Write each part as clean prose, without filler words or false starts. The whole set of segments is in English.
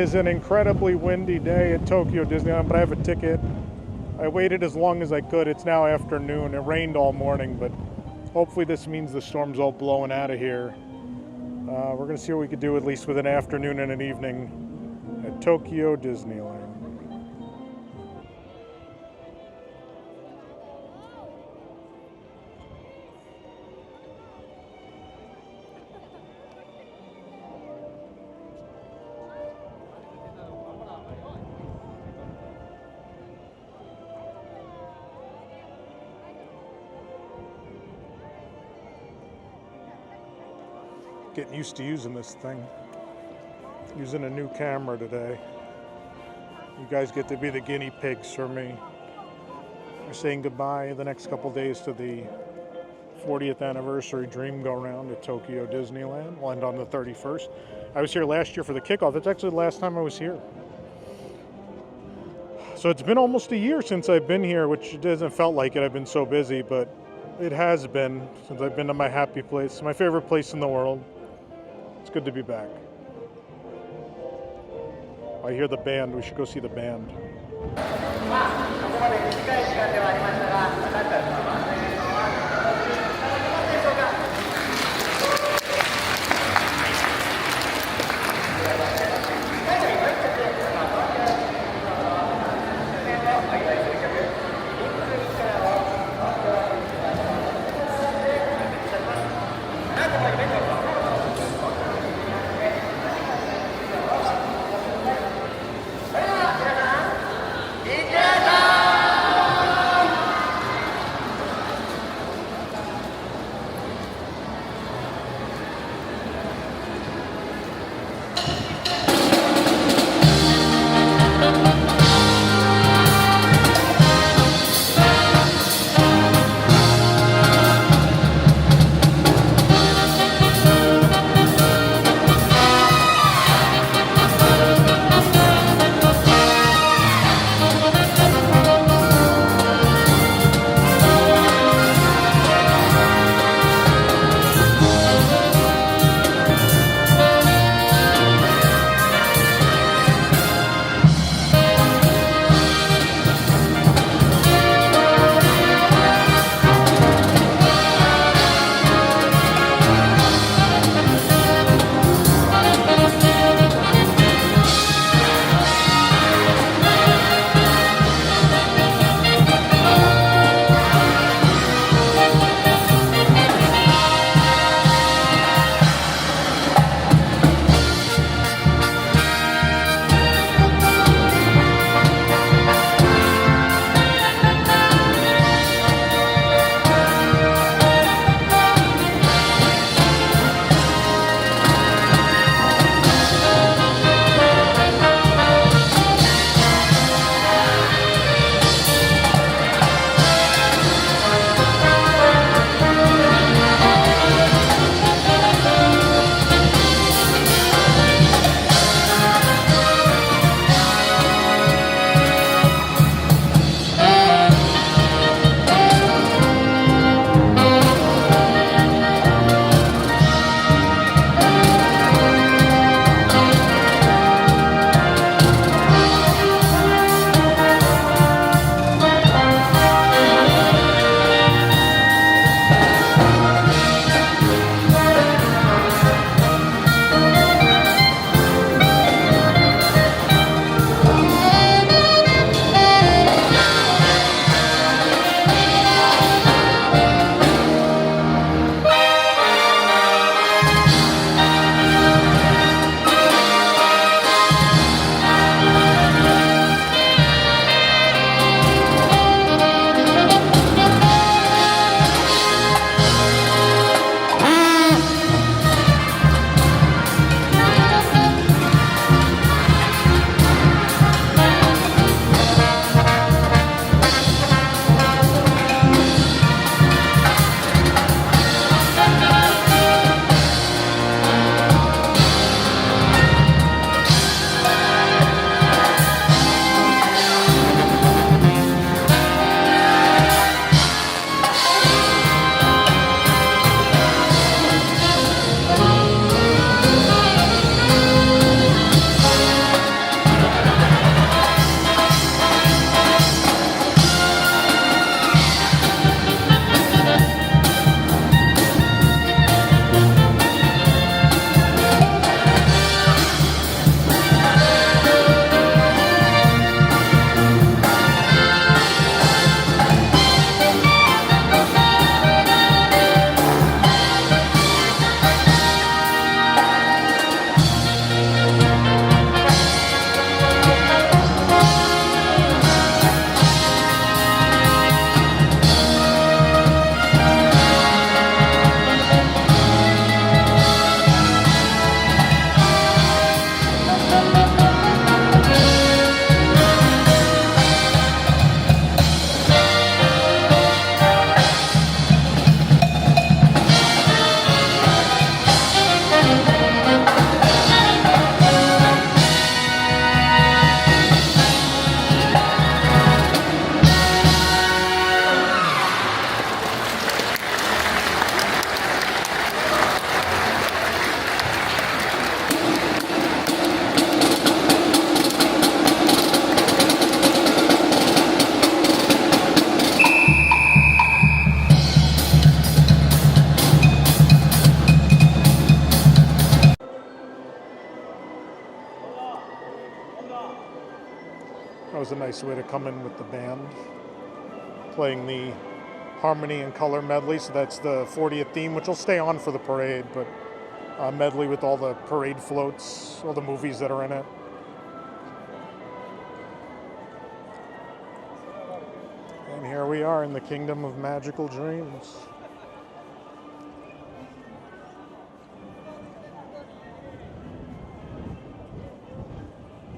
is an incredibly windy day at Tokyo Disneyland, but I have a ticket. I waited as long as I could. It's now afternoon. It rained all morning, but hopefully this means the storm's all blowing out of here. We're going to see what we could do at least with an afternoon and an evening at Tokyo Disneyland. Getting used to using this thing. Using a new camera today. You guys get to be the guinea pigs for me. We're saying goodbye the next couple days to the 40th anniversary Dream Go Round at Tokyo Disneyland. We'll end on the 31st. I was here last year for the kickoff. That's actually the last time I was here. So it's been almost a year since I've been here, which doesn't felt like it. I've been so busy, but it has been since I've been to my happy place, my favorite place in the world. It's good to be back. I hear the band. We should go see the band. That was a nice way to come in with the band, playing the Harmony and Color medley. So that's the 40th theme, which will stay on for the parade, but medley with all the parade floats, all the movies that are in it. And here we are in the Kingdom of Magical Dreams.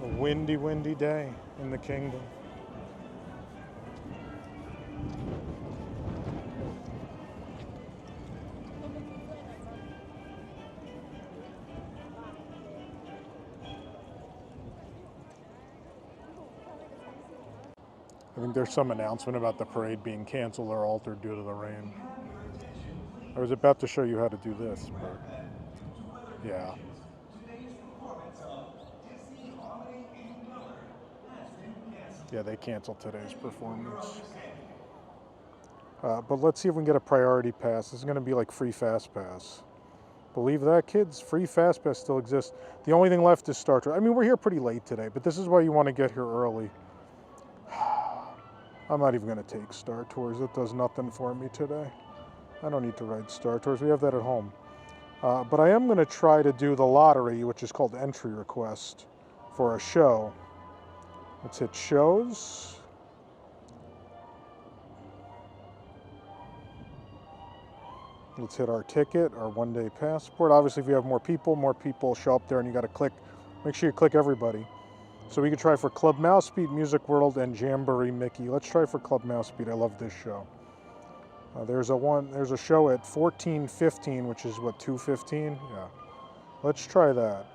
A windy, windy day in the kingdom. I think there's some announcement about the parade being canceled or altered due to the rain. I was about to show you how to do this, but yeah. Yeah, they canceled today's performance. But let's see if we can get a priority pass. This is going to be like free fast pass. Believe that, kids? Free fast pass still exists. The only thing left is Star Tours. I mean, we're here pretty late today, but this is why you want to get here early. I'm not even going to take Star Tours. It does nothing for me today. I don't need to ride Star Tours. We have that at home. But I am going to try to do the lottery, which is called Entry Request, for a show. Let's hit shows. Let's hit our ticket, our one-day passport. Obviously, if you have more people show up there, and you got to click. Make sure you click everybody. So we could try for Club Mouse Speed, Music World, and Jamboree Mickey. Let's try for Club Mouse Speed. I love this show. There's a show at 14:15, which is what, 2:15? Yeah. Let's try that.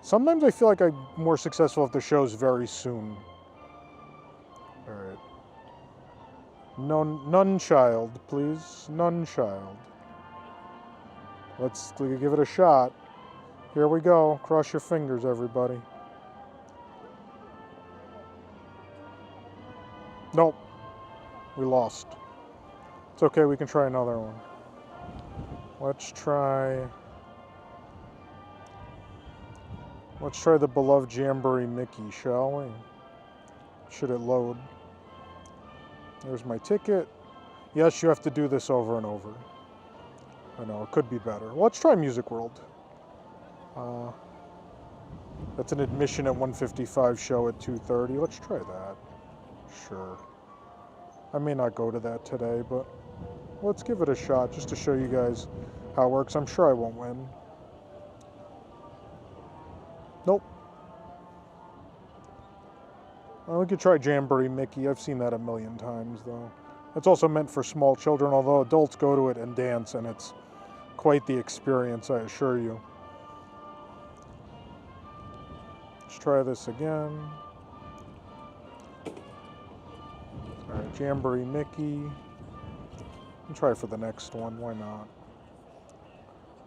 Sometimes I feel like I'm more successful if the show's very soon. All right. None child, please. None child. Let's give it a shot. Here we go. Cross your fingers, everybody. Nope. We lost. It's okay, we can try another one. Let's try the beloved Jamboree Mickey, shall we? Should it load? There's my ticket. Yes, you have to do this over and over. I know, it could be better. Let's try Music World. That's an admission at 1:55, show at 2:30. Let's try that. Sure. I may not go to that today, but let's give it a shot just to show you guys how it works. I'm sure I won't win. Nope. Well, we could try Jamboree Mickey. I've seen that a million times, though. It's also meant for small children, although adults go to it and dance, and it's quite the experience, I assure you. Let's try this again. All right, Jamboree Mickey. I'll try for the next one. Why not?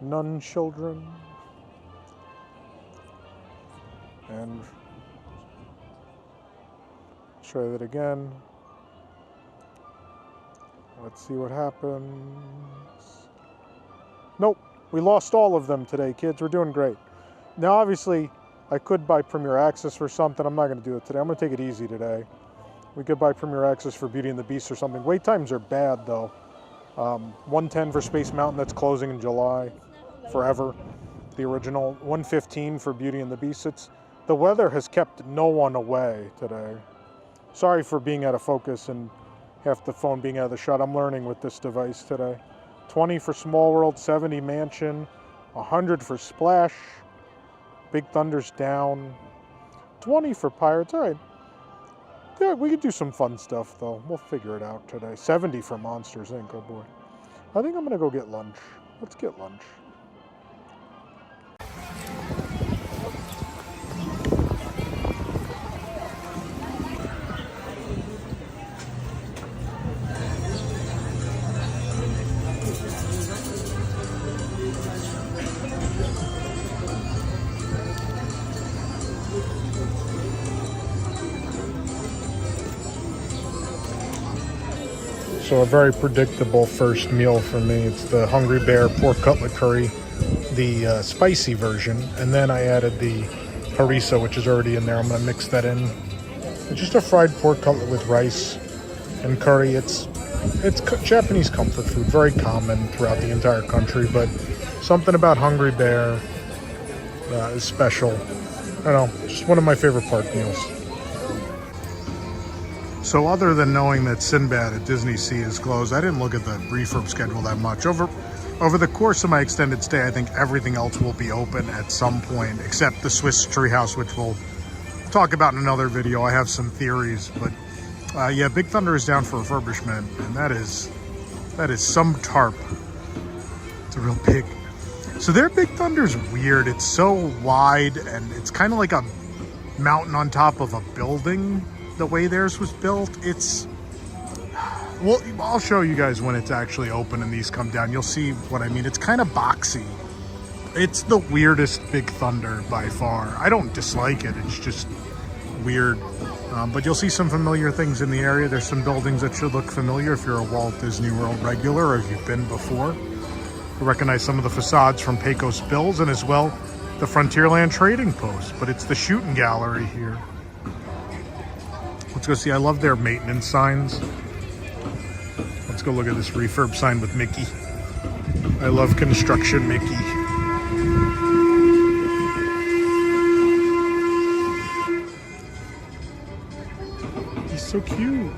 None children. And try that again. Let's see what happens. Nope, we lost all of them today, kids. We're doing great. Now, obviously, I could buy Premier Access for something. I'm not going to do it today. I'm going to take it easy today. We could buy Premier Access for Beauty and the Beast or something. Wait times are bad, though. 110 for Space Mountain, that's closing in July. Forever. The original. 115 for Beauty and the Beast. The weather has kept no one away today. Sorry for being out of focus and half the phone being out of the shot. I'm learning with this device today. 20 for Small World, 70 Mansion, 100 for Splash. Big Thunder's down. 20 for Pirates. All right. Yeah, we could do some fun stuff, though. We'll figure it out today. 70 for Monsters, Inc. Oh, boy. I think I'm going to go get lunch. Let's get lunch. So a very predictable first meal for me. It's the Hungry Bear pork cutlet curry, the spicy version, and then I added the harissa, which is already in there. I'm going to mix that in It's just a fried pork cutlet with rice and curry. It's Japanese comfort food, very common throughout the entire country, but something about Hungry Bear is special. I don't know, just one of my favorite park meals. So other than knowing that Sinbad at Disney Sea is closed, I didn't look at the refurb schedule that much. Over the course of my extended stay, I think everything else will be open at some point, except the Swiss Treehouse, which we'll talk about in another video. I have some theories, but yeah, Big Thunder is down for refurbishment, and that is some tarp. It's a real pig. So their Big Thunder's weird. It's so wide, and it's kind of like a mountain on top of a building, the way theirs was built. Well, I'll show you guys when it's actually open and these come down. You'll see what I mean. It's kind of boxy. It's the weirdest Big Thunder by far. I don't dislike it. It's just weird. But you'll see some familiar things in the area. There's some buildings that should look familiar if you're a Walt Disney World regular or if you've been before. You recognize some of the facades from Pecos Bills and as well the Frontierland Trading Post. But it's the shooting gallery here. Let's go see. I love their maintenance signs. Let's go look at this refurb sign with Mickey. I love construction Mickey. He's so cute.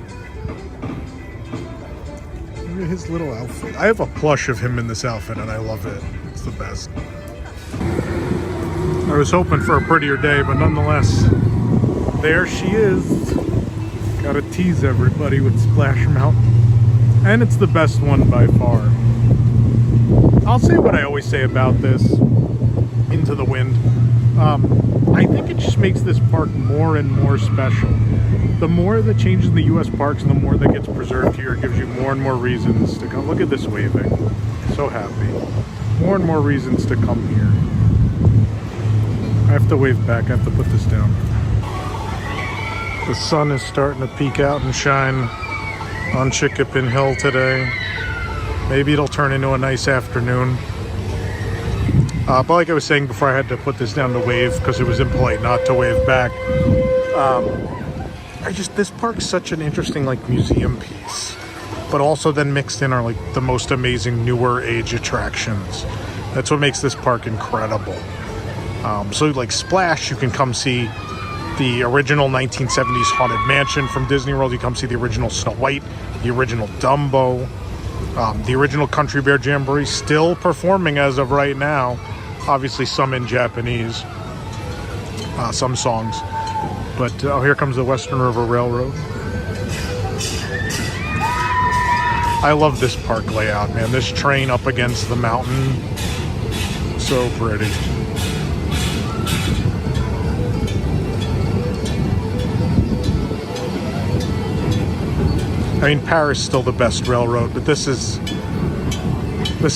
Look at his little outfit. I have a plush of him in this outfit and I love it. It's the best. I was hoping for a prettier day, but nonetheless, there she is. Gotta tease everybody with Splash Mountain. And it's the best one by far. I'll say what I always say about this, Into the Wind. I think it just makes this park more and more special. The more that changes in the U.S. parks and the more that gets preserved here, it gives you more and more reasons to come. Look at this waving. So happy. More and more reasons to come here. I have to wave back. I have to put this down. The sun is starting to peek out and shine on Chickapin Hill today. Maybe it'll turn into a nice afternoon. But like I was saying before, I had to put this down to wave because it was impolite not to wave back. This park's such an interesting like museum piece, but also then mixed in are like the most amazing newer age attractions. That's what makes this park incredible. So like Splash, you can come see the original 1970s Haunted Mansion from Disney World. You come see the original Snow White, the original Dumbo, the original Country Bear Jamboree, still performing as of right now. Obviously some in Japanese, some songs. But here comes the Western River Railroad. I love this park layout, man. This train up against the mountain, so pretty. I mean, Paris is still the best railroad, but this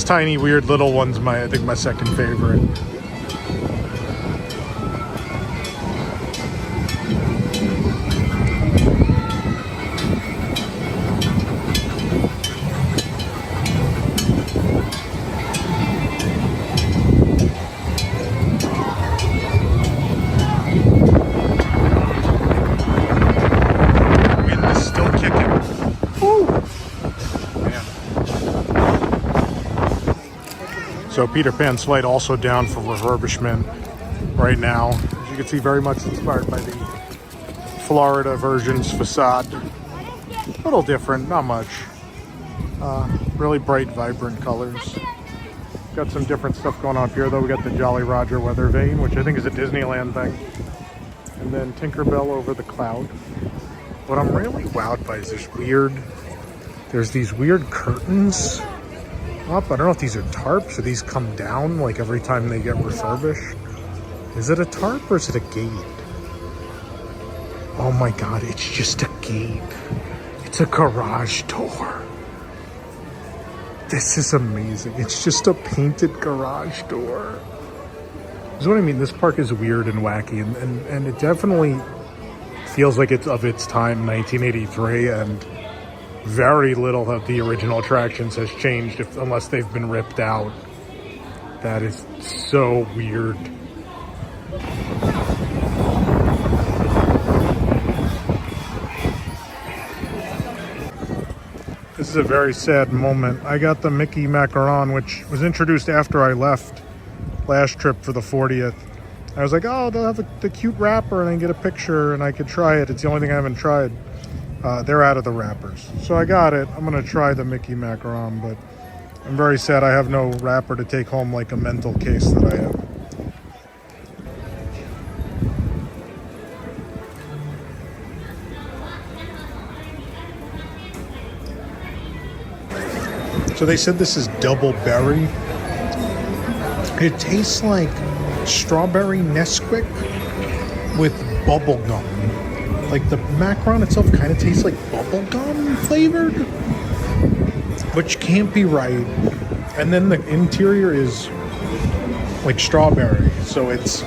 tiny, weird little one's I think my second favorite. So Peter Pan's Flight also down for refurbishment right now. As you can see, very much inspired by the Florida version's facade. A little different, not much. Really bright, vibrant colors. Got some different stuff going on here though. We got the Jolly Roger weather vane, which I think is a Disneyland thing. And then Tinkerbell over the cloud. What I'm really wowed by is there's these weird curtains up. I don't know if these are tarps or these come down like every time they get refurbished. Is it a tarp or is it a gate? Oh my god, it's just a gate. It's a garage door. This is amazing. It's just a painted garage door. That's what I mean. This park is weird and wacky, and it definitely feels like it's of its time, 1983, and very little of the original attractions has changed unless they've been ripped out. That is so weird. is a very sad moment. I got the Mickey Macaron, which was introduced after I left last trip for the 40th. I was like, oh, they'll have the cute wrapper and I can get a picture and I could try it. It's the only thing I haven't tried. They're out of the wrappers. So I got it. I'm going to try the Mickey Macaron, but I'm very sad I have no wrapper to take home like a mental case that I have. So they said this is double berry. It tastes like strawberry Nesquik with bubble gum. Like the macaron itself kind of tastes like bubble gum flavored, which can't be right. And then the interior is like strawberry, so it's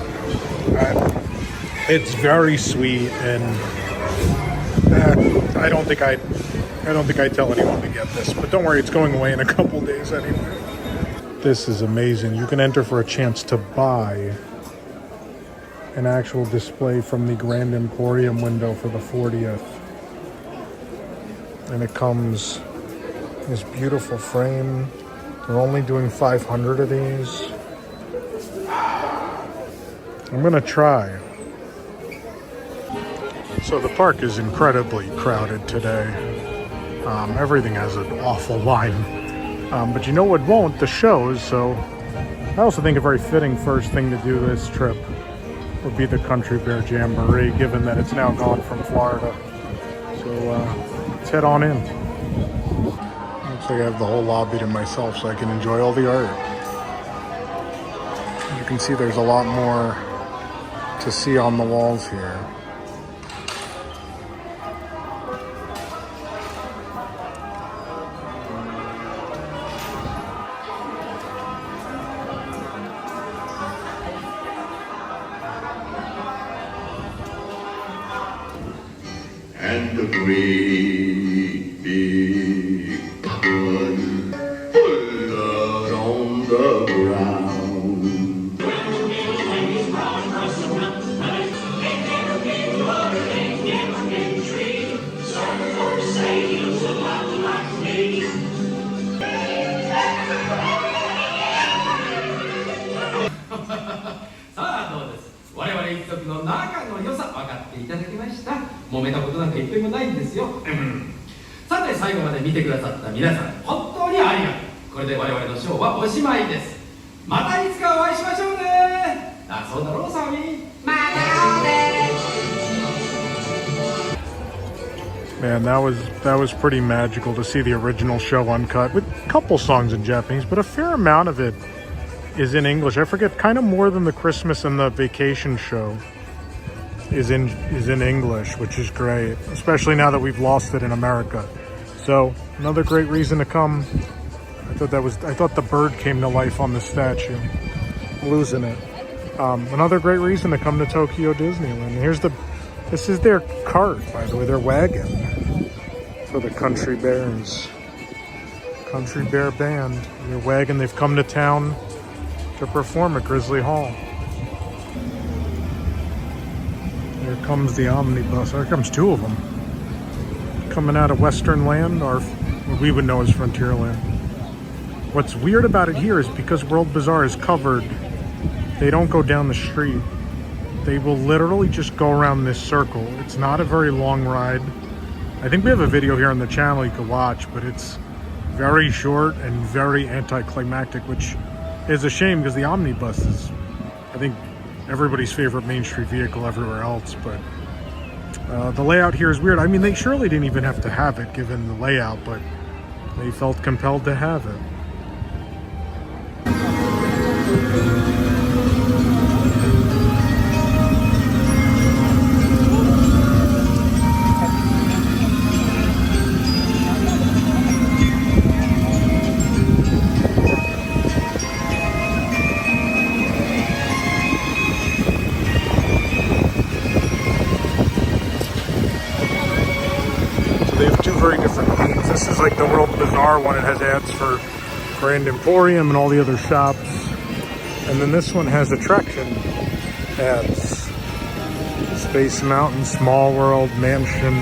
very sweet, and I don't think I'd tell anyone to get this, but don't worry, it's going away in a couple days anyway. This is amazing. You can enter for a chance to buy an actual display from the Grand Emporium window for the 40th. And it comes in this beautiful frame. They're only doing 500 of these. I'm gonna try. So the park is incredibly crowded today. Everything has an awful line. But you know what won't? The shows. So I also think a very fitting first thing to do this trip would be the Country Bear Jamboree, given that it's now gone from Florida. So let's head on in. Looks like I have the whole lobby to myself so I can enjoy all the art. You can see there's a lot more to see on the walls here. And the great big pond pulled on the ground. Some folks say it's a lot like me. さあどうです。我々一族の仲の良さ分かっていただきました。揉めたことなんか一回もないんですよ。さて最後まで見てくださった皆さん、本当にありがとう。これで我々のショーはおしまいです。またいつかお会いしましょうね。あ、そうだろう、サミー。また会おうね。Man, that was pretty magical to see the original show uncut with a couple songs in Japanese, but a fair amount of it is in English. I forget, kind of more than the Christmas and the vacation show is in English, which is great, especially now that we've lost it in America. So another great reason to come. I thought the bird came to life on the statue. I'm losing it. Another great reason to come to Tokyo Disneyland. This is their cart, by the way, their wagon for the Country Bears. Country Bear Band. Their wagon, they've come to town to perform at Grizzly Hall. Here comes the Omnibus. Here comes two of them. Coming out of Western Land, or what we would know as Frontierland. What's weird about it here is because World Bazaar is covered, they don't go down the street. They will literally just go around this circle. It's not a very long ride. I think we have a video here on the channel you can watch, but it's very short and very anticlimactic, which is a shame because the Omnibus is, I think, everybody's favorite Main Street vehicle everywhere else. But the layout here is weird. I mean, they surely didn't even have to have it given the layout, but they felt compelled to have it. Very different themes. This is like the World Bazaar one. It has ads for Grand Emporium and all the other shops. And then this one has attraction ads. Space Mountain, Small World, Mansion,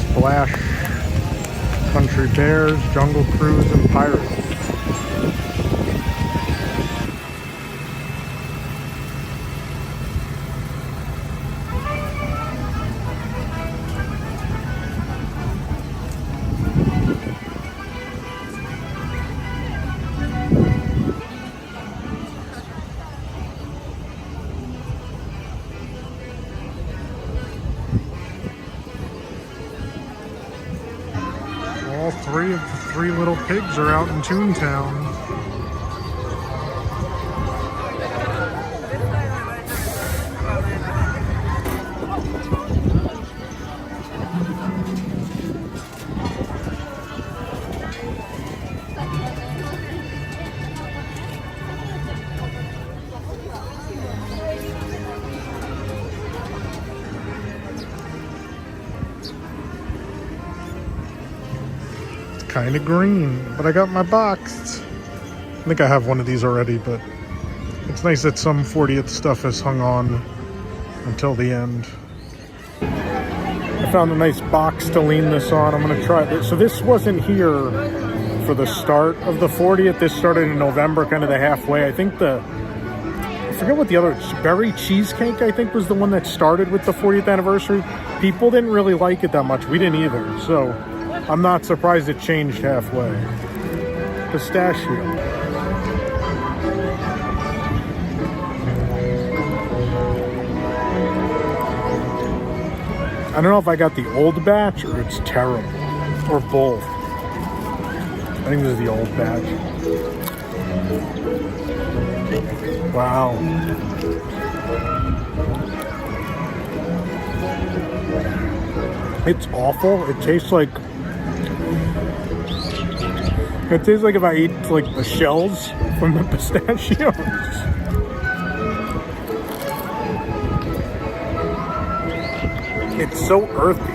Splash, Country Bears, Jungle Cruise, and Pirates. All three of the three little pigs are out in Toontown. Kind of green, but I got my box. I think I have one of these already, but it's nice that some 40th stuff is hung on until the end. I found a nice box to lean this on. I'm going to try this. So this wasn't here for the start of the 40th. This started in November, kind of the halfway. I think I forget what the other, berry cheesecake, I think, was the one that started with the 40th anniversary. People didn't really like it that much. We didn't either. So I'm not surprised it changed halfway. Pistachio. I don't know if I got the old batch or it's terrible. Or both. I think this is the old batch. Wow. It's awful. It tastes like if I ate like the shells from the pistachios. It's so earthy.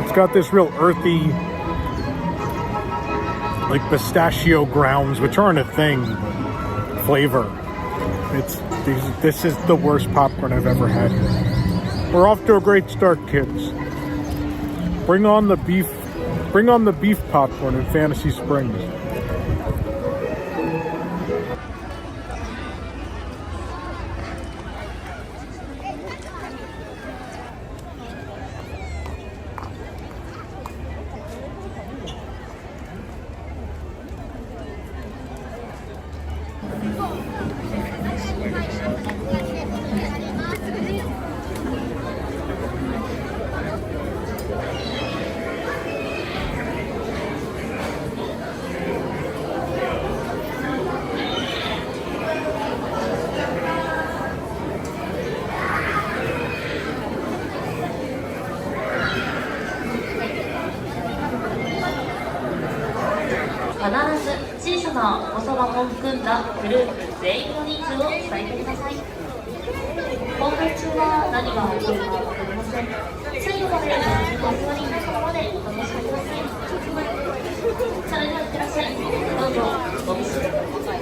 It's got this real earthy, like pistachio grounds, which aren't a thing, but flavor. This is the worst popcorn I've ever had here. We're off to a great start, kids. Bring on the beef. Bring on the beef popcorn in Fantasy Springs.小さなおそばを含んだグループ全員の人数を伝えてください。公開中は何が起こるかわかりません。最後までお座りのところまでお楽しみください。それではいってらっしゃい。どうぞお見せください。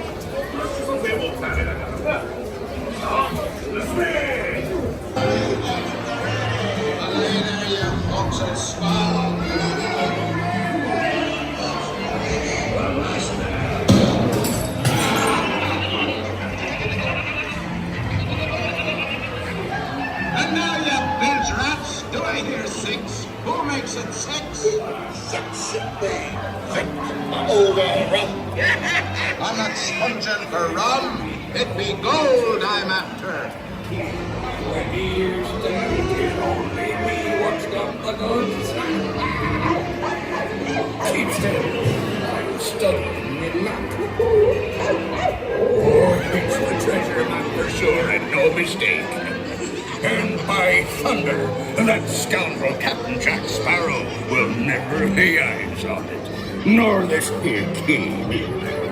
Who makes it six? Six. Old rum. I'm not sponging for rum. It be gold I'm after. 20 years down, it's only me what's got the goods. Keep still, I'm studying me luck. Oh, it's the treasure map for sure and no mistake. And by thunder, that scoundrel Captain Jack Sparrow will never lay eyes on it, nor this here key neither.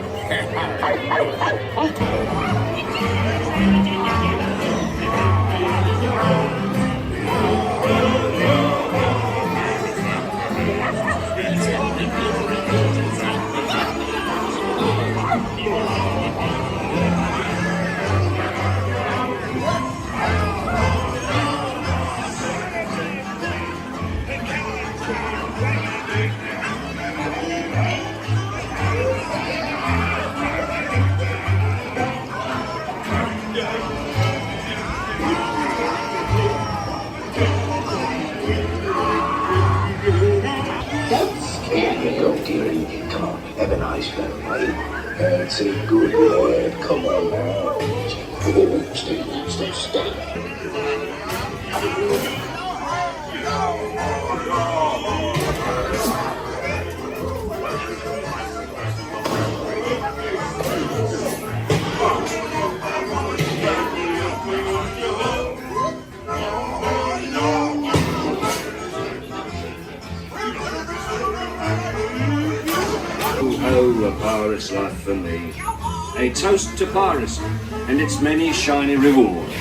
dearie. Come on, have a nice family. That's a good lad. Come on now. Oh, stay. Oh, a pirate's life for me. A toast to piracy and its many shiny rewards.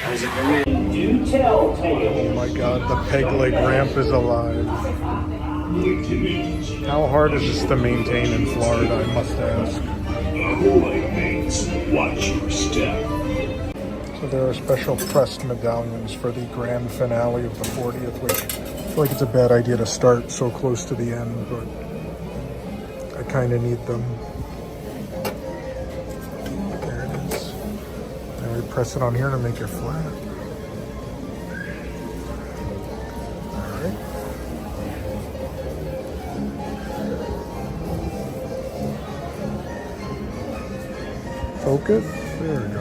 As a Korean do tell tale. Oh my god, the peg leg ramp is alive. How hard is this to maintain in Florida, I must ask. Ahoy, mates. Watch your step. So there are special pressed medallions for the grand finale of the 40th, which I feel like it's a bad idea to start so close to the end, but I kind of need them. There it is. And we press it on here to make it flat. Alright. Focus. There we go.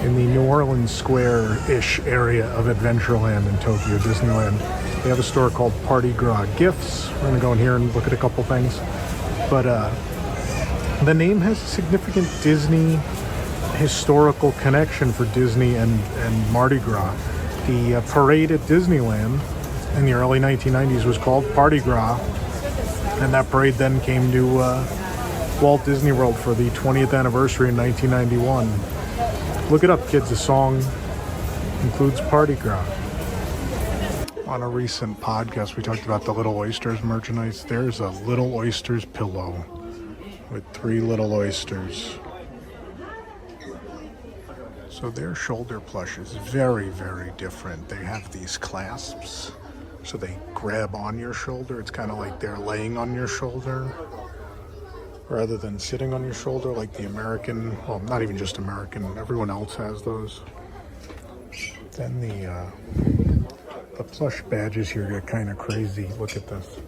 In the New Orleans Square-ish area of Adventureland in Tokyo Disneyland, they have a store called Party Gras Gifts. We're going to go in here and look at a couple things. But the name has a significant Disney historical connection for Disney and Mardi Gras. The parade at Disneyland in the early 1990s was called Party Gras, and that parade then came to Walt Disney World for the 20th anniversary in 1991. Look it up, kids. The song includes Party Gras. On a recent podcast, we talked about the Little Oysters merchandise. There's a Little Oysters pillow with 3 little oysters. So their shoulder plush is very, very different. They have these clasps, so they grab on your shoulder. It's kind of like they're laying on your shoulder, rather than sitting on your shoulder like the American, well, not even just American, everyone else has those. Then the plush badges here get kind of crazy. Look at this.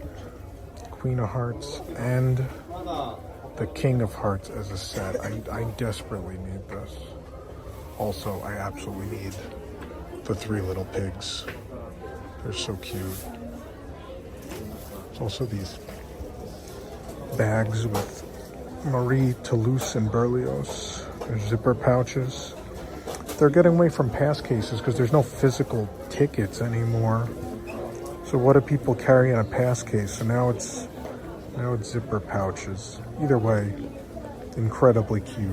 Queen of Hearts and the King of Hearts as a set. I desperately need this. Also, I absolutely need the 3 little pigs. They're so cute. There's also these bags with Marie, Toulouse, and Berlioz. There's zipper pouches. They're getting away from pass cases because there's no physical tickets anymore. So what do people carry in a pass case? So now it's zipper pouches. Either way, incredibly cute.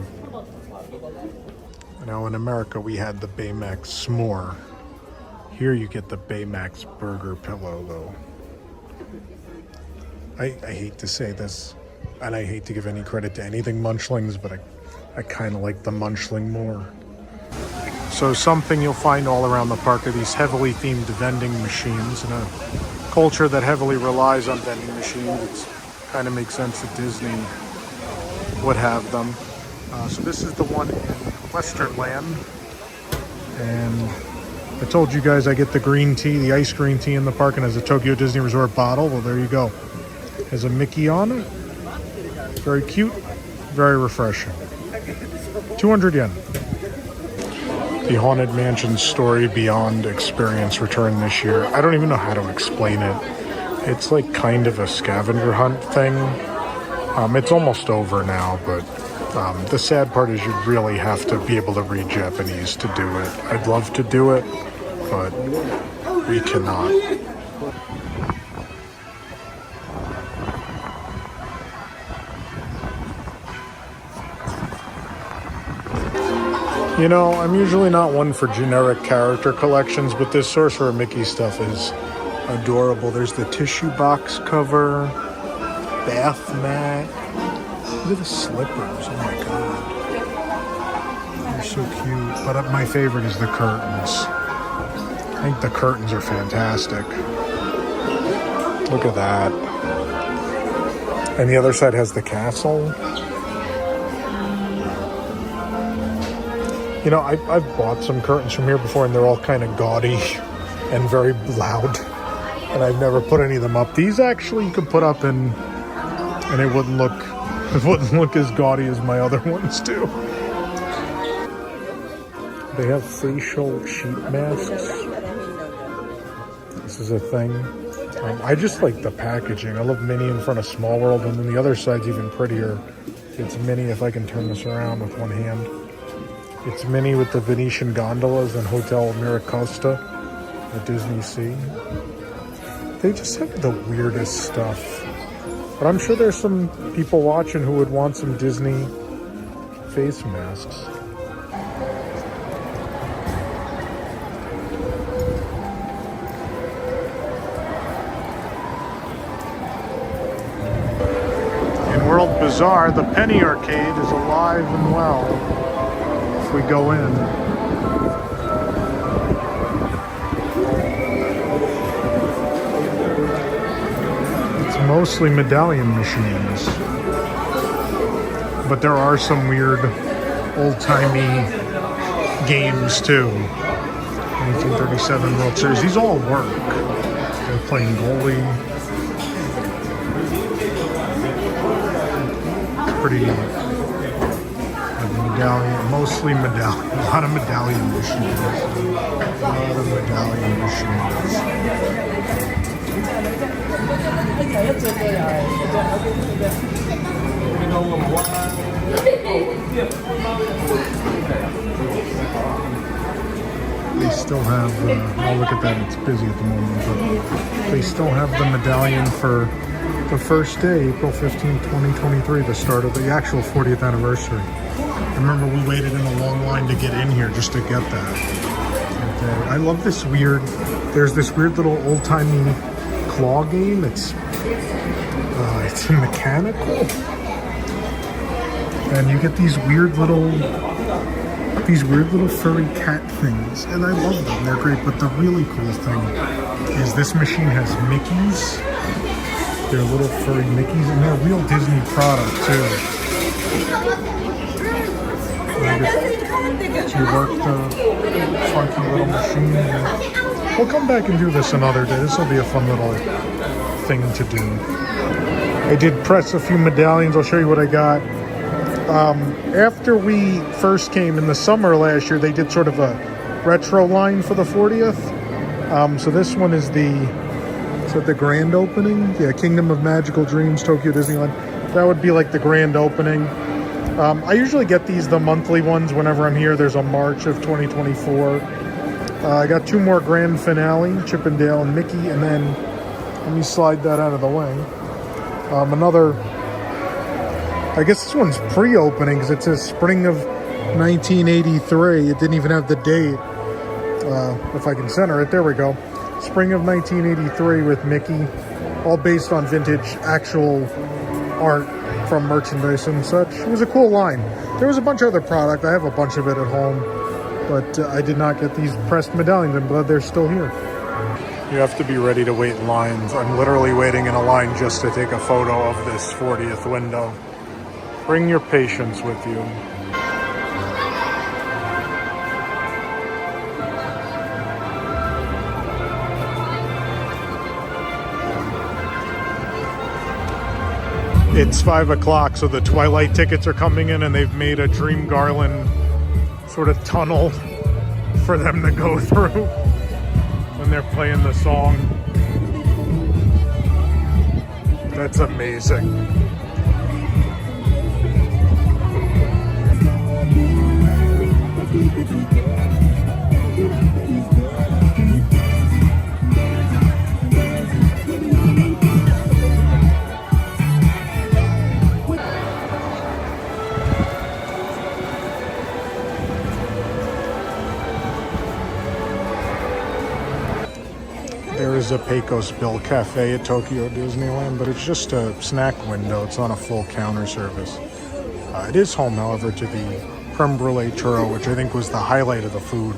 Now in America we had the Baymax s'more. Here you get the Baymax burger pillow though. I hate to say this, and I hate to give any credit to anything Munchlings, but I kind of like the Munchling more. So something you'll find all around the park are these heavily themed vending machines. In a culture that heavily relies on vending machines, it kind of makes sense that Disney would have them. So this is the one in Western Land. And I told you guys I get the green tea, the ice green tea in the park, and has a Tokyo Disney Resort bottle. Well, there you go. Has a Mickey on it. Very cute, very refreshing. 200 yen. The Haunted Mansion Story Beyond experience returned this year. I don't even know how to explain it. It's like kind of a scavenger hunt thing. It's almost over now, but the sad part is you really have to be able to read Japanese to do it. I'd love to do it, but we cannot. You know, I'm usually not one for generic character collections, but this Sorcerer Mickey stuff is adorable. There's the tissue box cover, bath mat. Look at the slippers. Oh my god. They're so cute. But my favorite is the curtains. I think the curtains are fantastic. Look at that. And the other side has the castle. You know, I've bought some curtains from here before, and they're all kind of gaudy and very loud. And I've never put any of them up. These actually you could put up and it wouldn't look as gaudy as my other ones do. They have facial sheet masks. This is a thing. I just like the packaging. I love Minnie in front of Small World, and then the other side's even prettier. It's Minnie, if I can turn this around with one hand. It's Minnie with the Venetian gondolas and Hotel Miracosta at Disney Sea. They just have the weirdest stuff. But I'm sure there's some people watching who would want some Disney face masks. In World Bazaar, the Penny Arcade is alive and well if we go in. Mostly medallion machines, but there are some weird old-timey games too. 1937 World Series. These all work. They're playing goalie. It's pretty medallion, mostly medallion. A lot of medallion machines. A lot of medallion machines. They still have, oh look at that, it's busy at the moment, but they still have the medallion for the first day, April 15, 2023, the start of the actual 40th anniversary. I remember we waited in a long line to get in here just to get that. And, I love this weird, there's this weird little old-timey claw game. It's mechanical, and you get these weird little furry cat things, and I love them. They're great. But the really cool thing is this machine has Mickeys. They're little furry Mickeys, and they're real Disney product too. You work the funky little machine. And we'll come back and do this another day. This will be a fun little thing to do. I did press a few medallions. I'll show you what I got. After we first came in the summer last year, they did sort of a retro line for the 40th. So this one is the grand opening. Yeah, Kingdom of Magical Dreams, Tokyo Disneyland. That would be like the grand opening. I usually get the monthly ones whenever I'm here. There's a March of 2024. I got two more grand finale, Chip and Dale and Mickey, and then let me slide that out of the way. Another, I guess this one's pre-opening because it says spring of 1983. It didn't even have the date. If I can center it, there we go. Spring of 1983 with Mickey, all based on vintage actual art from merchandise and such. It was a cool line. There was a bunch of other product. I have a bunch of it at home, but I did not get these pressed medallions. I'm glad they're still here. You have to be ready to wait in lines. I'm literally waiting in a line just to take a photo of this 40th window. Bring your patience with you. It's 5 o'clock, so the Twilight tickets are coming in, and they've made a Dream Garland sort of tunnel for them to go through when they're playing the song. That's amazing. There is a Pecos Bill Cafe at Tokyo Disneyland, but it's just a snack window. It's not a full counter service. It is home, however, to the creme brulee churro, which I think was the highlight of the food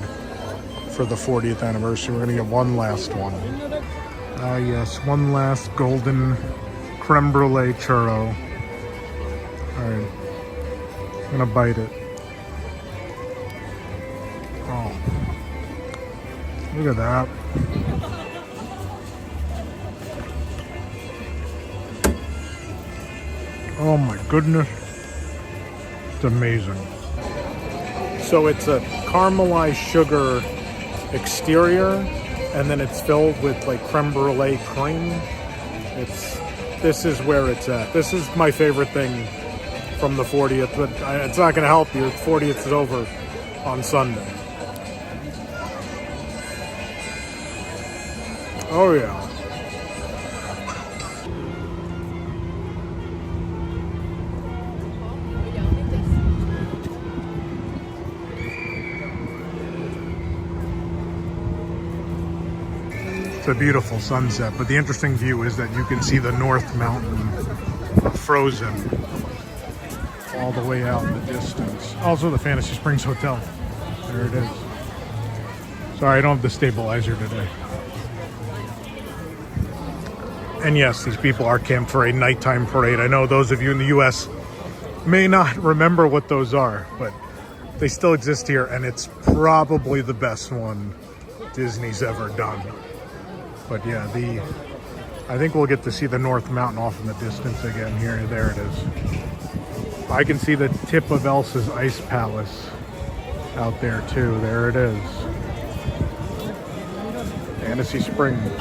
for the 40th anniversary. We're going to get one last one. Yes, one last golden creme brulee churro. All right, I'm going to bite it. Oh, look at that. Oh my goodness. It's amazing. So it's a caramelized sugar exterior, and then it's filled with like creme brulee cream. This is where it's at. This is my favorite thing from the 40th, but it's not going to help you. The 40th is over on Sunday. Oh yeah. It's a beautiful sunset, but the interesting view is that you can see the North Mountain frozen all the way out in the distance. Also the Fantasy Springs Hotel. There it is. Sorry, I don't have the stabilizer today. And yes, these people are camped for a nighttime parade. I know those of you in the US may not remember what those are, but they still exist here, and it's probably the best one Disney's ever done. But yeah, I think we'll get to see the North Mountain off in the distance again here. There it is. I can see the tip of Elsa's Ice Palace out there too. There it is. Fantasy Springs.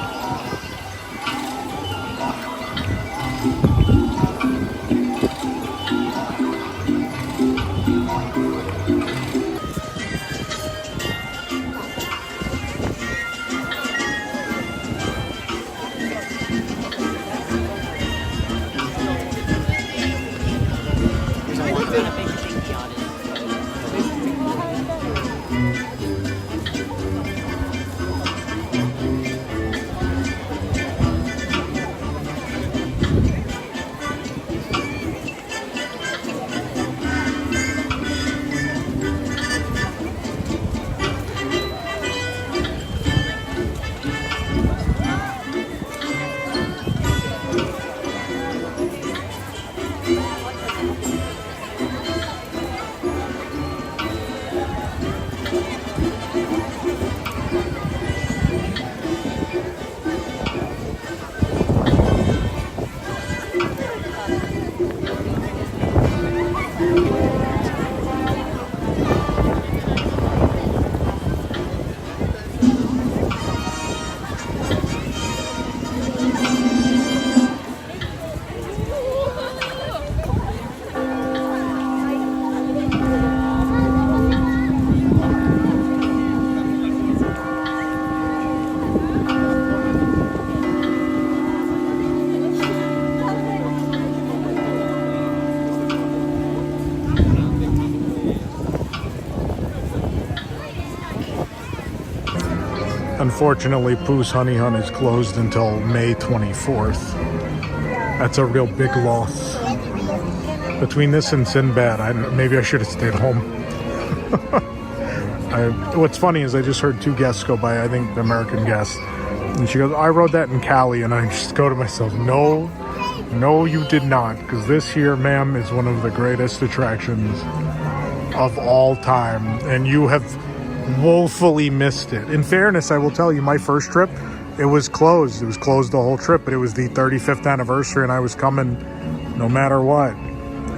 Unfortunately, Pooh's Honey Hunt is closed until May 24th. That's a real big loss. Between this and Sinbad, maybe I should have stayed home. What's funny is I just heard two guests go by, I think the American guest, and she goes, I rode that in Cali, and I just go to myself, no, you did not, because this here, ma'am, is one of the greatest attractions of all time, and you have woefully missed it. In fairness, I will tell you, my first trip, it was closed. It was closed the whole trip, but it was the 35th anniversary, and I was coming no matter what.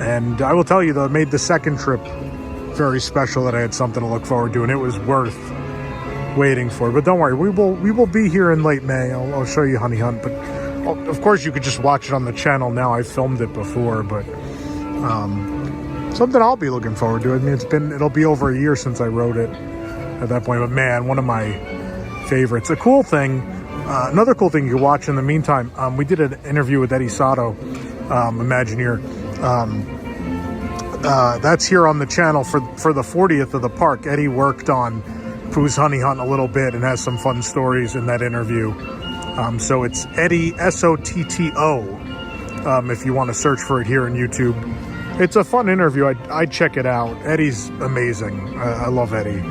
And I will tell you, though, it made the second trip very special, that I had something to look forward to, and it was worth waiting for. But don't worry, we will be here in late May. I'll show you Honey Hunt, but of course you could just watch it on the channel now. I filmed it before, but something I'll be looking forward to. I mean, it'll be over a year since I rode it at that point, but man, one of my favorites. A cool thing, another cool thing you can watch in the meantime, we did an interview with Eddie Sato, Imagineer. That's here on the channel for the 40th of the park. Eddie worked on Pooh's Honey Hunt a little bit and has some fun stories in that interview. So it's Eddie, SOTTO, if you want to search for it here on YouTube. It's a fun interview. I'd check it out. Eddie's amazing. I love Eddie.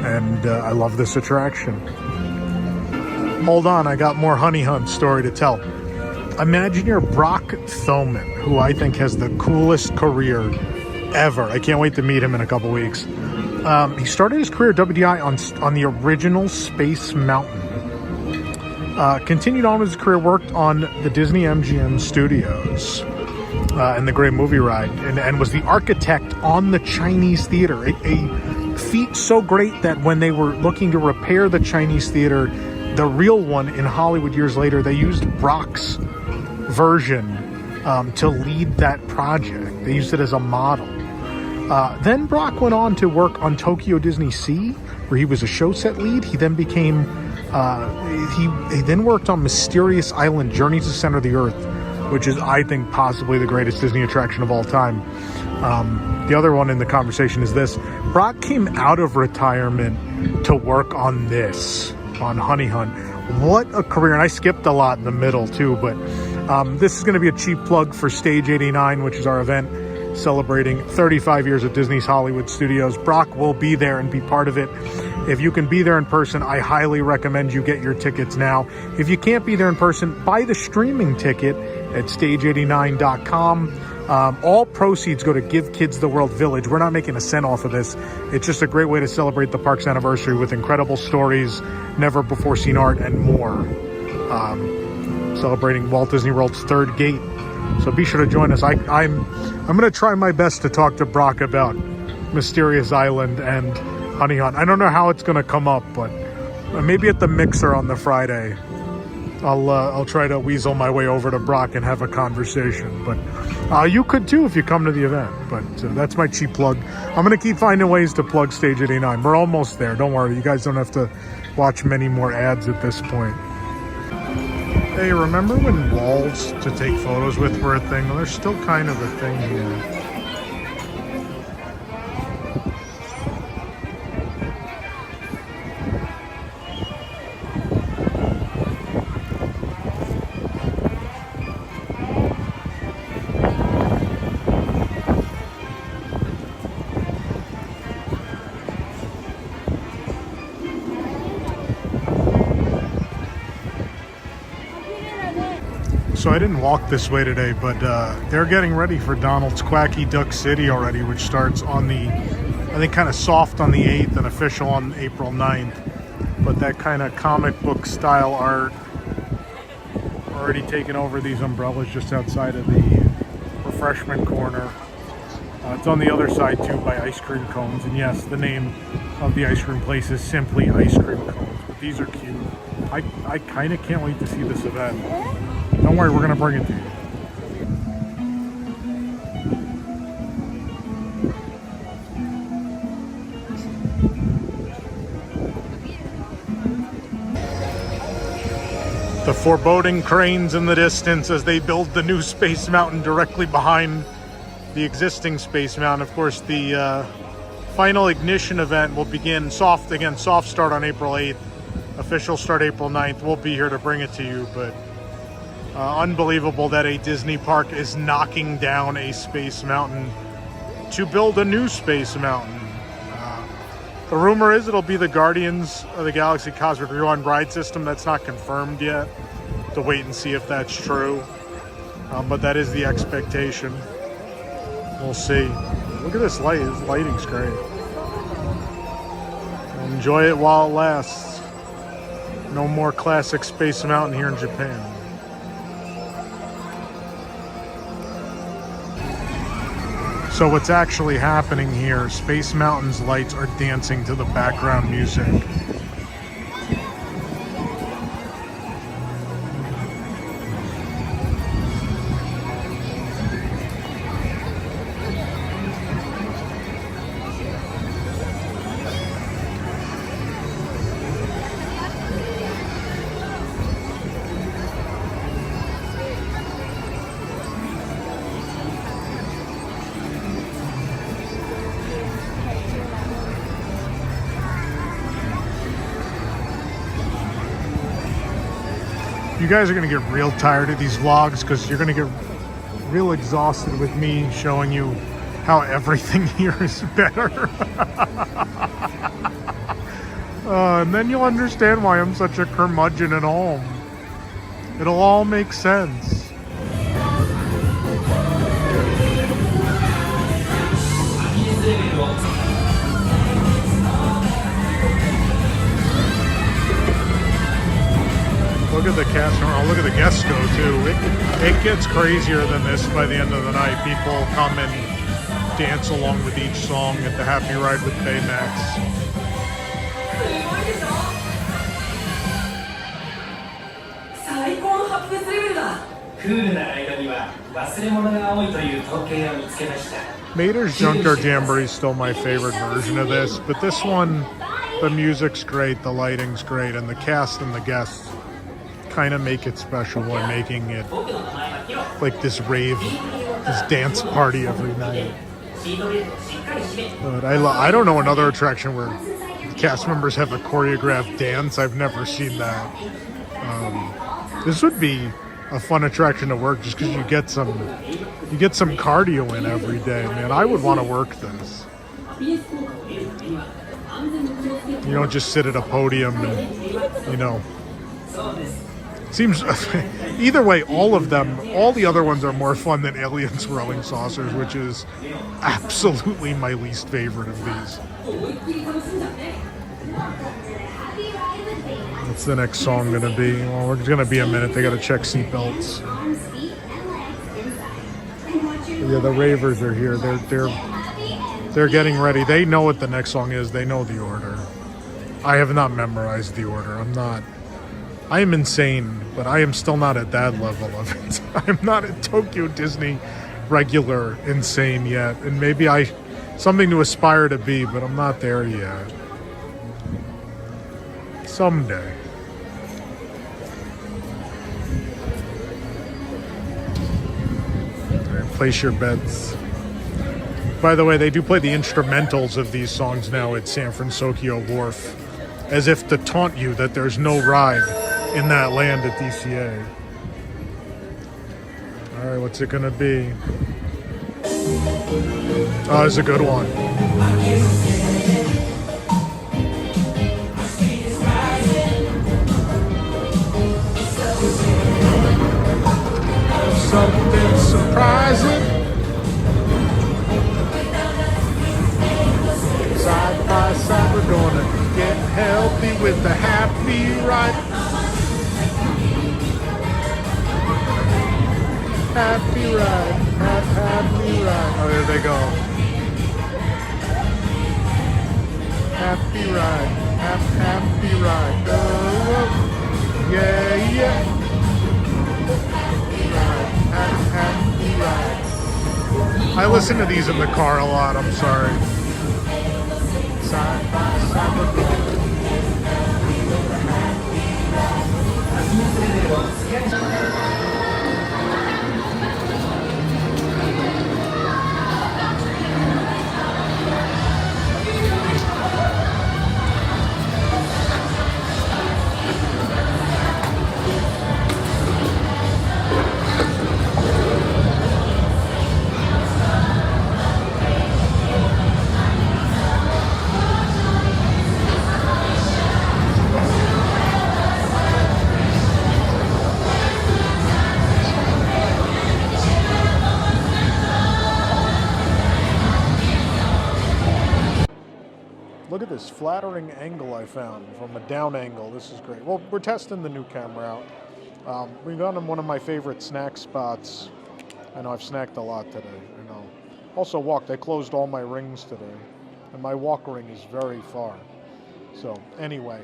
And I love this attraction. Hold on, I got more Honey Hunt story to tell. Imagineer Brock Thoman, who I think has the coolest career ever. I can't wait to meet him in a couple weeks. He started his career at WDI on the original Space Mountain. Continued on with his career, worked on the Disney MGM studios and the Great Movie Ride, and was the architect on the Chinese Theater. A feat so great that when they were looking to repair the Chinese Theater, the real one in Hollywood years later, they used Brock's version to lead that project. They used it as a model. Then Brock went on to work on Tokyo Disney Sea, where he was a show set lead. He then became, he then worked on Mysterious Island, Journey to the Center of the Earth, which is, I think, possibly the greatest Disney attraction of all time. The other one in the conversation is this. Brock came out of retirement to work on this, on Honey Hunt. What a career. And I skipped a lot in the middle too, but this is going to be a cheap plug for Stage 89, which is our event celebrating 35 years of Disney's Hollywood Studios. Brock will be there and be part of it. If you can be there in person, I highly recommend you get your tickets now. If you can't be there in person, buy the streaming ticket at stage89.com. All proceeds go to Give Kids the World Village. We're not making a cent off of this. It's just a great way to celebrate the park's anniversary with incredible stories, never before seen art, and more. Celebrating Walt Disney World's third gate. So be sure to join us. I'm going to try my best to talk to Brock about Mysterious Island and Honey Hunt. I don't know how it's going to come up, but maybe at the Mixer on the Friday, I'll try to weasel my way over to Brock and have a conversation. But you could too if you come to the event. But that's my cheap plug. I'm going to keep finding ways to plug Stage 89. We're almost there. Don't worry. You guys don't have to watch many more ads at this point. Hey, remember when walls to take photos with were a thing? Well, they're still kind of a thing here. So I didn't walk this way today, but they're getting ready for Donald's Quacky Duck City already, which starts on the, I think, kind of soft on the 8th and official on April 9th. But that kind of comic book style art already taken over these umbrellas just outside of the refreshment corner. It's on the other side too by ice cream cones. And yes, the name of the ice cream place is simply Ice Cream Cones. But these are cute. I kind of can't wait to see this event. Don't worry, we're going to bring it to you. The foreboding cranes in the distance as they build the new Space Mountain directly behind the existing Space Mountain. Of course, the final ignition event will begin soft start on April 8th. Official start April 9th. We'll be here to bring it to you, but unbelievable that a Disney park is knocking down a Space Mountain to build a new Space Mountain. The rumor is it'll be the Guardians of the Galaxy Cosmic Rewind ride system. That's not confirmed yet. To wait and see if that's true. But that is the expectation. We'll see. Look at this light. This lighting's great. Enjoy it while it lasts. No more classic Space Mountain here in Japan. So what's actually happening here, Space Mountain's lights are dancing to the background music. You guys are going to get real tired of these vlogs because you're going to get real exhausted with me showing you how everything here is better. And then you'll understand why I'm such a curmudgeon at home. It'll all make sense. Look at the cast. Oh, look at the guests go too. It gets crazier than this by the end of the night. People come and dance along with each song at the Happy Ride with Baymax. Mater's Junkyard Jamboree is still my favorite version of this, but this one, the music's great, the lighting's great, and the cast and the guests kind of make it special by making it like this rave, this dance party every night. But I don't know another attraction where cast members have a choreographed dance. I've never seen that. This would be a fun attraction to work just because you get some cardio in every day, man. I would want to work this. You don't just sit at a podium and, you know. Seems either way, all the other ones are more fun than Alien Swirling Saucers, which is absolutely my least favorite of these. What's the next song gonna be? Well, it's gonna be a minute. They gotta check seatbelts. Yeah, the ravers are here. They're getting ready. They know what the next song is. They know the order. I have not memorized the order. I am insane, but I am still not at that level of it. I'm not at Tokyo Disney regular insane yet, and maybe something to aspire to be, but I'm not there yet. Someday. All right, place your bets. By the way, they do play the instrumentals of these songs now at San Francisco Wharf, as if to taunt you that there's no ride in that land at DCA. All right, what's it gonna be? Oh, it's a good one. Something surprising. Side by side, we're gonna get healthy with the Happy Ride. Happy Ride, Happy Ride. Oh, there they go. Happy Ride, Happy Ride. Oh, yeah, yeah. Happy Ride. I listen to these in the car a lot, I'm sorry. Side by side, we're going. Look at this flattering angle I found from a down angle. This is great. Well, we're testing the new camera out. We got in one of my favorite snack spots. I know I've snacked a lot today. I know. Also walked. I closed all my rings today, and my walk ring is very far. So anyway,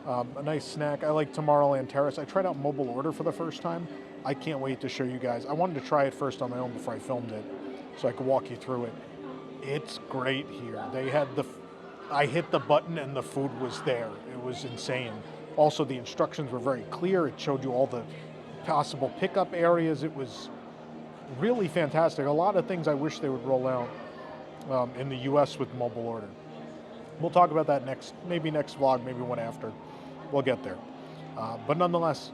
a nice snack. I like Tomorrowland Terrace. I tried out mobile order for the first time. I can't wait to show you guys. I wanted to try it first on my own before I filmed it, so I could walk you through it. It's great here. They had I hit the button and the food was there. It was insane. Also, the instructions were very clear. It showed you all the possible pickup areas. It was really fantastic. A lot of things I wish they would roll out in the US with mobile order. We'll talk about that maybe next vlog, maybe one after. We'll get there. But nonetheless,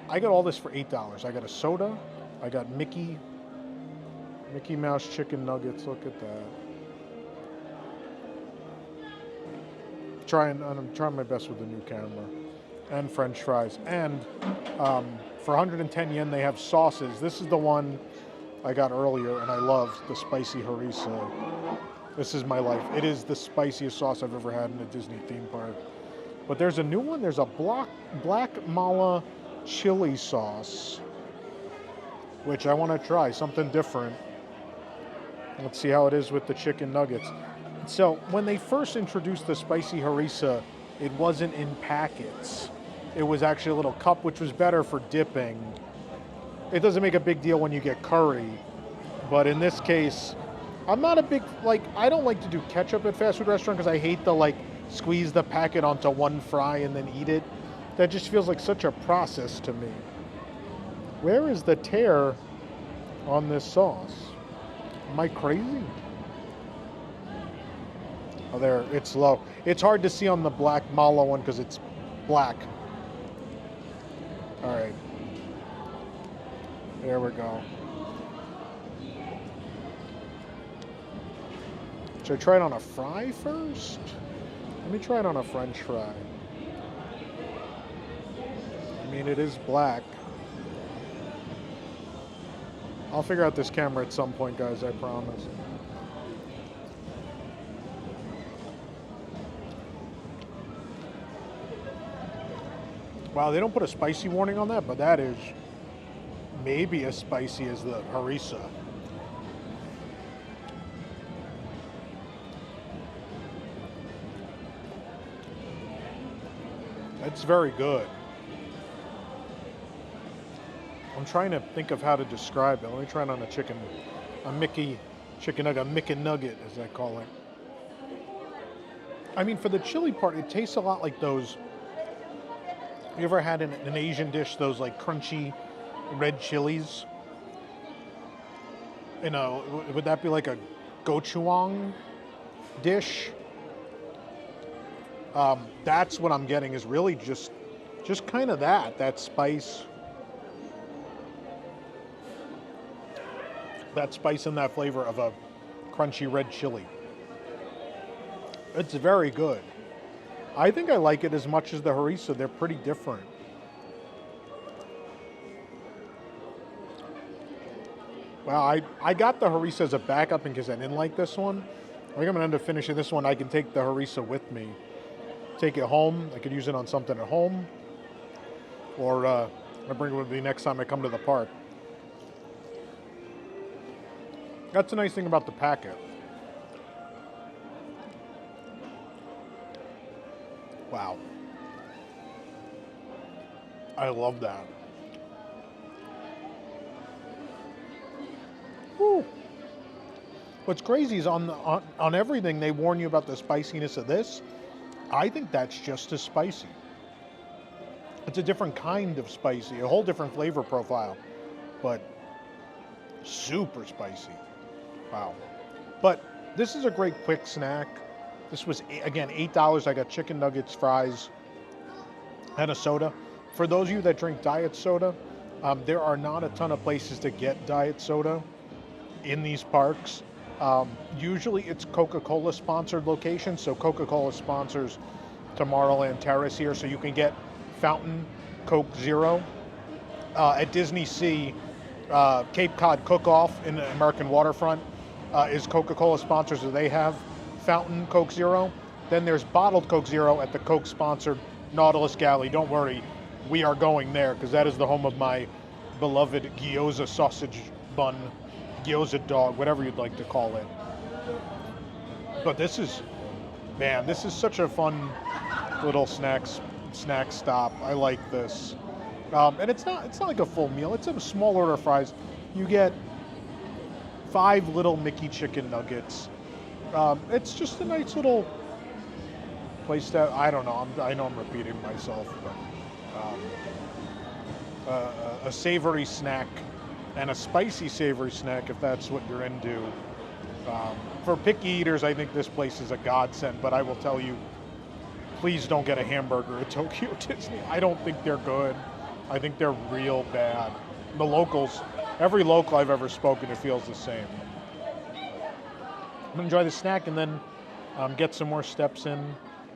I got all this for $8. I got a soda. I got Mickey Mouse chicken nuggets. Look at that. I'm trying my best with the new camera. And French fries. And for 110 yen, they have sauces. This is the one I got earlier, and I love the spicy harissa. This is my life. It is the spiciest sauce I've ever had in a Disney theme park. But there's a new one. There's a black mala chili sauce, which I want to try, something different. Let's see how it is with the chicken nuggets. So when they first introduced the spicy harissa, it wasn't in packets. It was actually a little cup, which was better for dipping. It doesn't make a big deal when you get curry, but in this case, I'm not a big, I don't like to do ketchup at fast food restaurants because I hate the, squeeze the packet onto one fry and then eat it. That just feels like such a process to me. Where is the tear on this sauce? Am I crazy? Oh, there, it's low. It's hard to see on the black Malo one because it's black. All right. There we go. Should I try it on a fry first? Let me try it on a French fry. I mean, it is black. I'll figure out this camera at some point, guys, I promise. Wow, they don't put a spicy warning on that, but that is maybe as spicy as the harissa. That's very good. I'm trying to think of how to describe it. Let me try it on a Mickey chicken nugget, a Mickey nugget, as I call it. I mean, for the chili part, it tastes a lot like those. You ever had in an Asian dish those crunchy red chilies? Would that be like a gochujang dish? That's what I'm getting, is really just kind of that spice. That spice and that flavor of a crunchy red chili. It's very good. I think I like it as much as the harissa. They're pretty different. Well, I got the harissa as a backup in case I didn't like this one. I think I'm going to end up finishing this one. I can take the harissa with me. Take it home. I could use it on something at home. Or I'll bring it with me next time I come to the park. That's the nice thing about the packet. Wow. I love that. Whew. What's crazy is on everything they warn you about the spiciness of this. I think that's just as spicy. It's a different kind of spicy, a whole different flavor profile, but super spicy. Wow. But this is a great quick snack. This was, again, $8. I got chicken nuggets, fries, and a soda. For those of you that drink diet soda, there are not a ton of places to get diet soda in these parks. Usually it's Coca-Cola sponsored locations. So Coca-Cola sponsors Tomorrowland Terrace here. So you can get Fountain Coke Zero. At Disney Sea, Cape Cod Cook-Off in the American Waterfront is Coca-Cola sponsors. So they have Fountain Coke Zero. Then there's bottled Coke Zero at the Coke sponsored Nautilus Galley. Don't worry, we are going there because that is the home of my beloved gyoza sausage bun, gyoza dog, whatever you'd like to call it. But this is such a fun little snack stop. I like this. And it's not like a full meal. It's a small order of fries. You get 5 little Mickey chicken nuggets. It's just a nice little place that, I don't know, I know I'm repeating myself, but a savory snack and a spicy savory snack if that's what you're into. For picky eaters, I think this place is a godsend, but I will tell you, please don't get a hamburger at Tokyo Disney. I don't think they're good. I think they're real bad. The locals, every local I've ever spoken to feels the same. I'm gonna enjoy the snack and then get some more steps in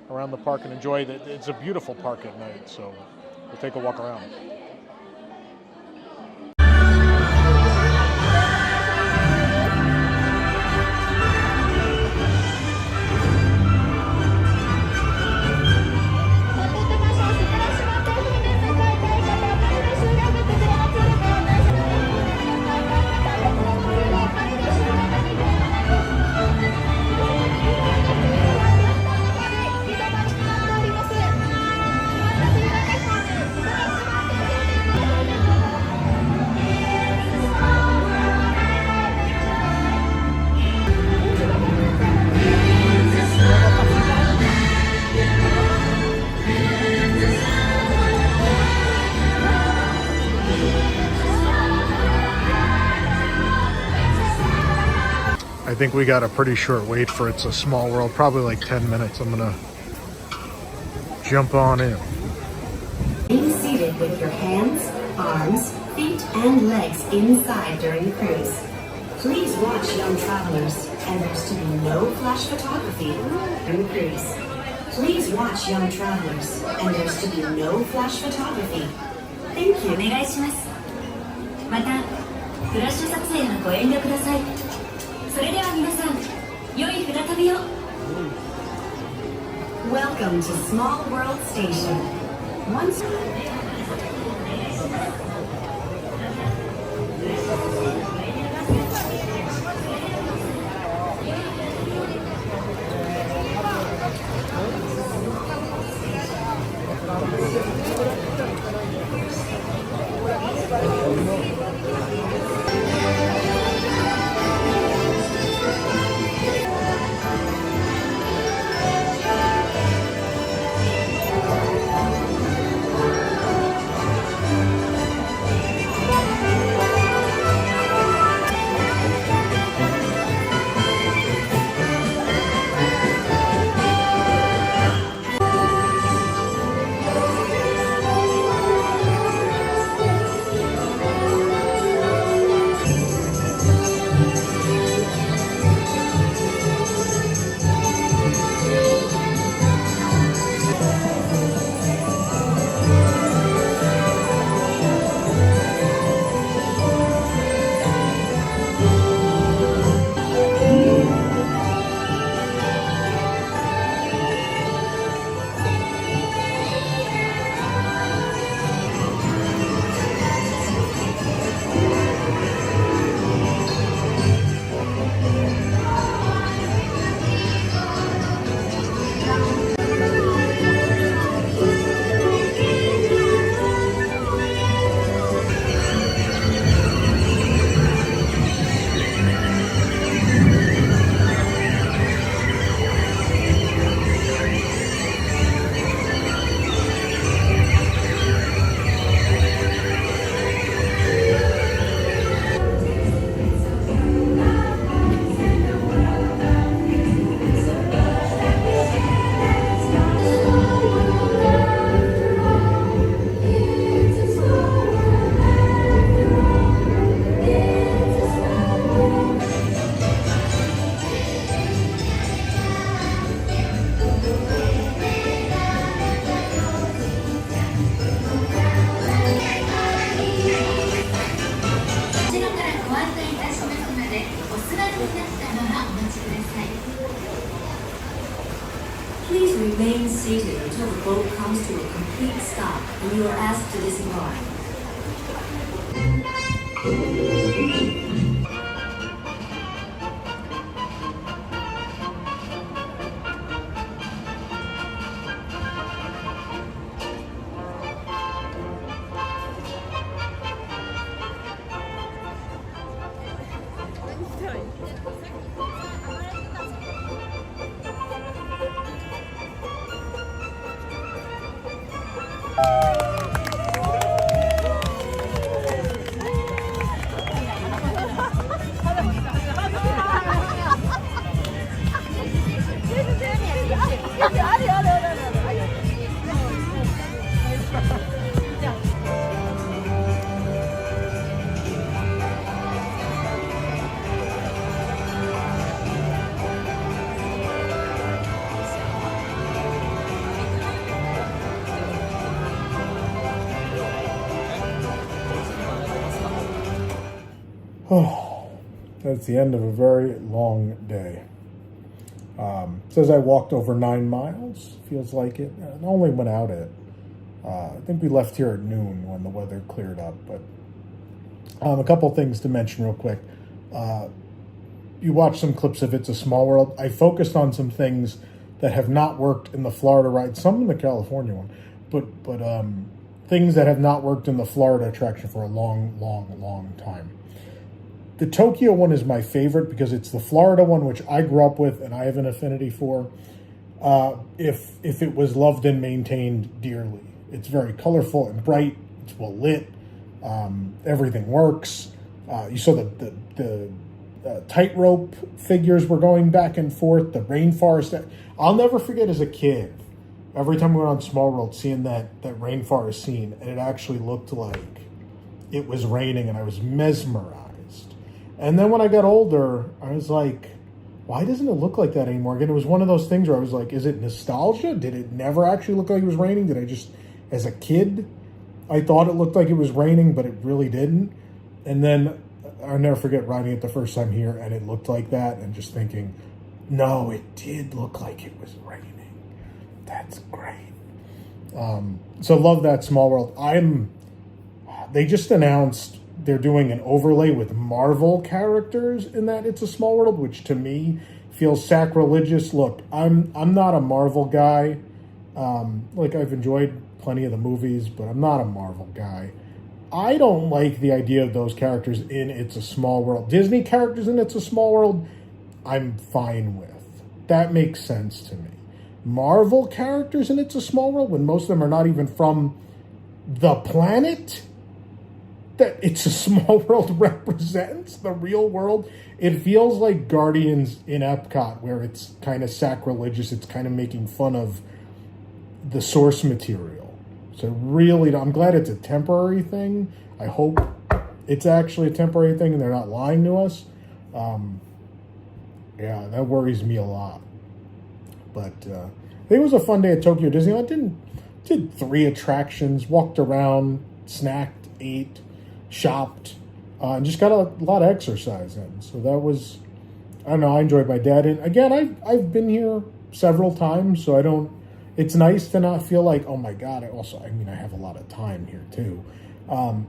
around the park and enjoy it. It's a beautiful park at night, so we'll take a walk around. think we got a pretty short wait for It's a Small World, probably like 10 minutes. I'm gonna jump on in. Being seated with your hands, arms, feet, and legs inside during the cruise. Please watch young travelers, and there's to be no flash photography during the cruise. Please watch young travelers, and there's to be no flash photography. Thank you. お願いします。また、フラッシュ撮影はご遠慮ください。それでは皆さん、良い船旅を。Welcome to Small World Station. Once. Please remain seated until the boat comes to a complete stop and you are asked to disembark. Oh, that's the end of a very long day. Says I walked over 9 miles. Feels like it. I only went out at, I think we left here at noon when the weather cleared up. But a couple things to mention real quick. You watched some clips of It's a Small World. I focused on some things that have not worked in the Florida ride, some in the California one, but things that have not worked in the Florida attraction for a long time. The Tokyo one is my favorite because it's the Florida one, which I grew up with and I have an affinity for. If it was loved and maintained dearly, it's very colorful and bright. It's well lit. Everything works. You saw the tightrope figures were going back and forth. The rainforest. I'll never forget as a kid, every time we went on Small World, seeing that rainforest scene, and it actually looked like it was raining, and I was mesmerized. And then when I got older, I was like, why doesn't it look like that anymore? Again, it was one of those things where I was like, is it nostalgia? Did it never actually look like it was raining? Did I just, as a kid, I thought it looked like it was raining, but it really didn't? And then I'll never forget riding it the first time here, and it looked like that, and just thinking, no, it did look like it was raining. That's great. So love that Small World. They just announced they're doing an overlay with Marvel characters in that It's a Small World, which to me feels sacrilegious. Look, I'm not a Marvel guy. Like, I've enjoyed plenty of the movies, but I'm not a Marvel guy. I don't like the idea of those characters in It's a Small World. Disney characters in It's a Small World, I'm fine with. That makes sense to me. Marvel characters in It's a Small World, when most of them are not even from the planet that It's a Small World represents, the real world, it feels like Guardians in Epcot, where it's kind of sacrilegious. It's kind of making fun of the source material. So really, I'm glad it's a temporary thing. I hope it's actually a temporary thing and they're not lying to us. Yeah, that worries me a lot. But I think it was a fun day at Tokyo Disneyland. Did 3 attractions, walked around, snacked, ate, shopped, and just got a lot of exercise in. So that was, I don't know, I enjoyed my dad. And again, I've been here several times, so I don't, it's nice to not feel like, oh my God, I have a lot of time here too.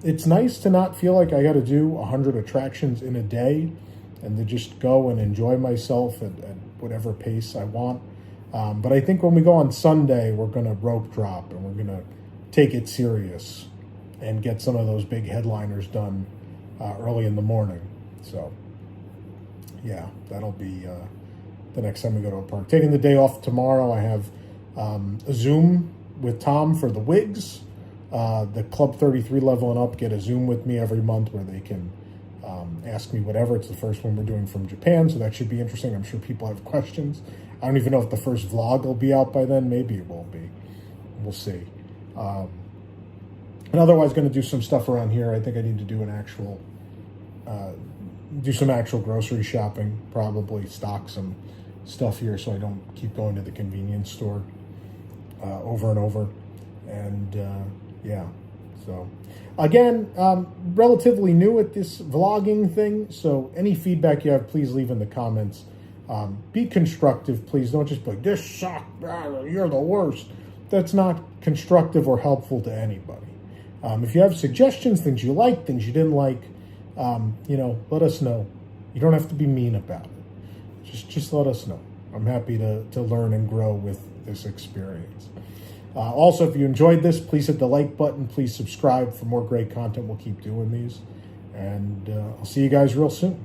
It's nice to not feel like I got to do 100 attractions in a day and to just go and enjoy myself at whatever pace I want. But I think when we go on Sunday, we're going to rope drop and we're going to take it serious and get some of those big headliners done early in the morning. So, yeah, that'll be the next time we go to a park. Taking the day off tomorrow, I have a Zoom with Tom for the wigs. The Club 33 level and up get a Zoom with me every month where they can ask me whatever. It's the first one we're doing from Japan, so that should be interesting. I'm sure people have questions. I don't even know if the first vlog will be out by then. Maybe it won't be. We'll see. And otherwise, going to do some stuff around here. I think I need to do do some actual grocery shopping. Probably stock some stuff here so I don't keep going to the convenience store over and over. And yeah, so again, relatively new at this vlogging thing. So any feedback you have, please leave in the comments. Be constructive, please. Don't just be like, this sucked, you're the worst. That's not constructive or helpful to anybody. If you have suggestions, things you like, things you didn't like, let us know. You don't have to be mean about it. Just let us know. I'm happy to learn and grow with this experience. Also, if you enjoyed this, please hit the like button. Please subscribe for more great content. We'll keep doing these. And I'll see you guys real soon.